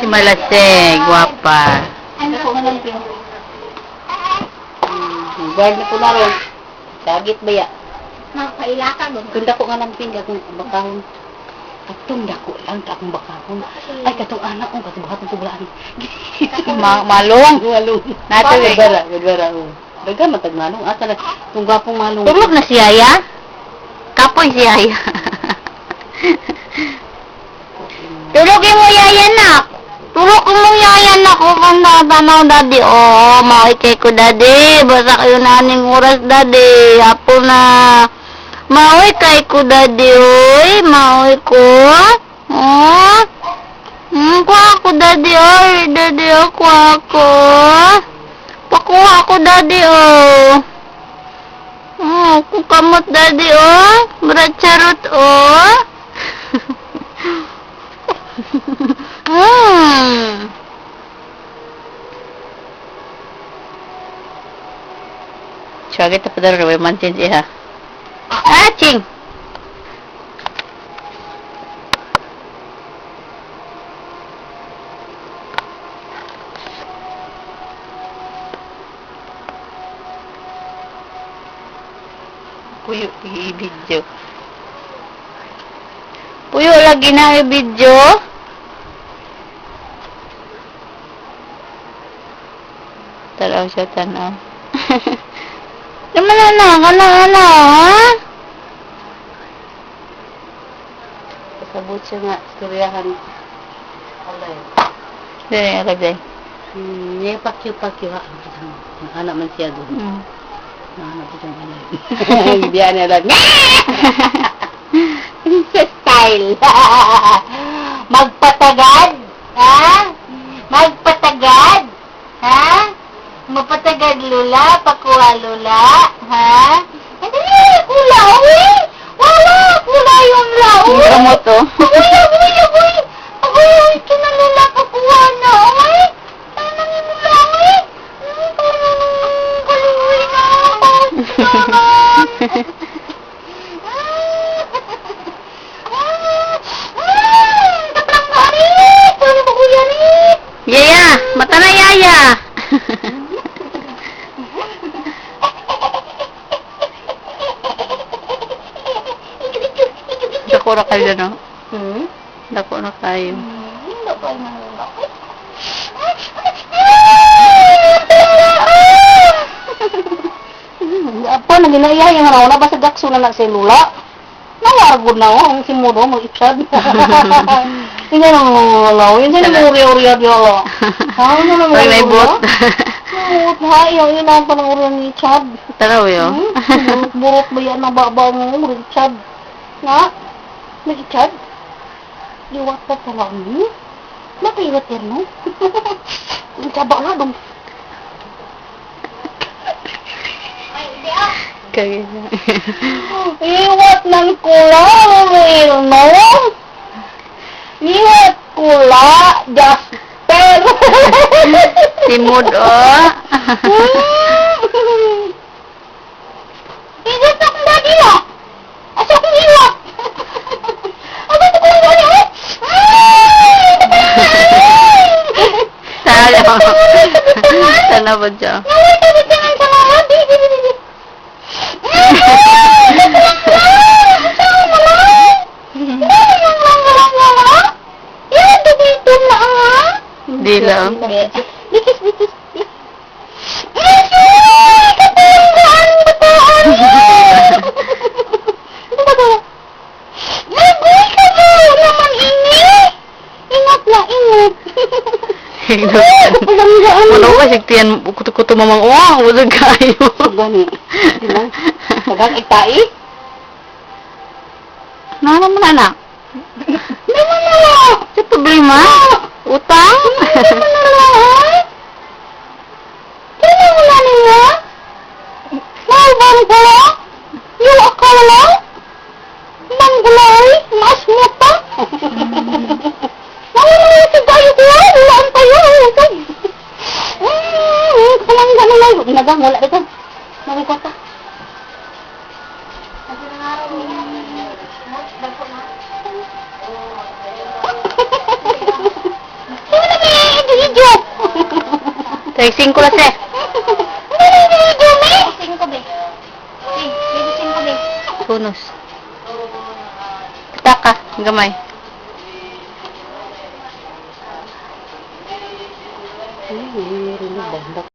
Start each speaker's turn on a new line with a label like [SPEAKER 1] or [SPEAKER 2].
[SPEAKER 1] Si Malaseng, guwapa.
[SPEAKER 2] Ano ko nga lang pin? Guard na po na ron. Sagit ba ya?
[SPEAKER 3] Makailaka mo.
[SPEAKER 2] Kunda ko nga lang pin, akong bakahon. Katong dako lang, akong bakahon. Ay, katong anak ko, katong bakahon tubulaan.
[SPEAKER 1] Malong.
[SPEAKER 2] Malong.
[SPEAKER 1] Nato eh.
[SPEAKER 2] Gudwara. Daga, matag malong. Asa na, kung gapong malong.
[SPEAKER 1] Tulog na si Yaya? Kapoy si Yaya. Tulogin mo Yaya nak. Tulog mo Yaya nak. O kung natanaw daddy. Oh, maikay ko daddy. Basta kayo naning oras daddy. Apo na. Mauwi kay ko daddy. Uy, mauwi ko. Oh. Kuha ako daddy. Oy, daddy ako ako. Pakuha ako daddy oh. Oh, kukamot daddy oh. Berat carut oh. Coba kita pedar rawai mancing je ha. Acing. Puyo i-video. Puyo lagi na i-video. Taraw siya tanaw. Naman na, ha?
[SPEAKER 2] Kasabot siya nga, istoryahan. Alay.
[SPEAKER 1] Dili alagay.
[SPEAKER 2] Niya pakyo ha. Anak man siya doon. Anak ko siyang alay. Biyan niya lang. Princess style. Magpatagad. Ha? Magpatagad. Ha? Mapatagad lula, pakuha lula. Ha? Hindi, kula, uwi. Wala, kula yung lao.
[SPEAKER 1] Ang gamot to.
[SPEAKER 2] Uy, kinalula, pakuha na, uwi. Ano yung lula, uwi? Kaluwi na ako.
[SPEAKER 1] Yaya, mata na Yaya. Dako na kayo no? Dako na kayo.
[SPEAKER 2] Apa na ginaya yung raw ba sa gakso na sa lula? Nawargod na ang simudo mo ipsad. Hindi na law, hindi na uri-uri di ala. Ha, na
[SPEAKER 1] Ay, may bot.
[SPEAKER 2] Bot ha, yung ilang pa ng uri ni Chad.
[SPEAKER 1] Taraw yo.
[SPEAKER 2] Burot ba yan ang baba ng uri ni Chad? Nga? May Chad? Liwat pa pala mo? Napaiwat yan mo? Ang sabak na dong.
[SPEAKER 1] Kaya.
[SPEAKER 2] Iwat ng kula, no? Iwat kula, Jasper.
[SPEAKER 1] Timud oh.
[SPEAKER 2] Iwat akong dati mo. Asa akong iwat? Asa akong iwat?
[SPEAKER 1] Sana ba dyan?
[SPEAKER 2] Naway ka ba dyan sa mga?
[SPEAKER 1] Di lang.
[SPEAKER 2] Bikis.
[SPEAKER 1] Wala ko kasi tiyan kuto-kuto mamang uwang. Wala kayo.
[SPEAKER 2] Gani. Dilang. Sagang itai.
[SPEAKER 1] Nana mo anak?
[SPEAKER 2] Naman na.
[SPEAKER 1] Sa problema? Utang?
[SPEAKER 2] Naman na. Kaya wala niya? Nalban ko lang? Yung akala? Manggulay? Mas muta? Nawala yung sigayo ko lang. Walaan tayo. Kalang gano'n lang. Nagang wala dito. Nabukot ka. Kasi nangarap niya. Dagpo na. Sino
[SPEAKER 1] Racing ko lang, sir.
[SPEAKER 3] Bibisin ko, be. Bibisin ko, be.
[SPEAKER 1] Tunos. Taka, gamay.
[SPEAKER 2] Ay, meron na ba?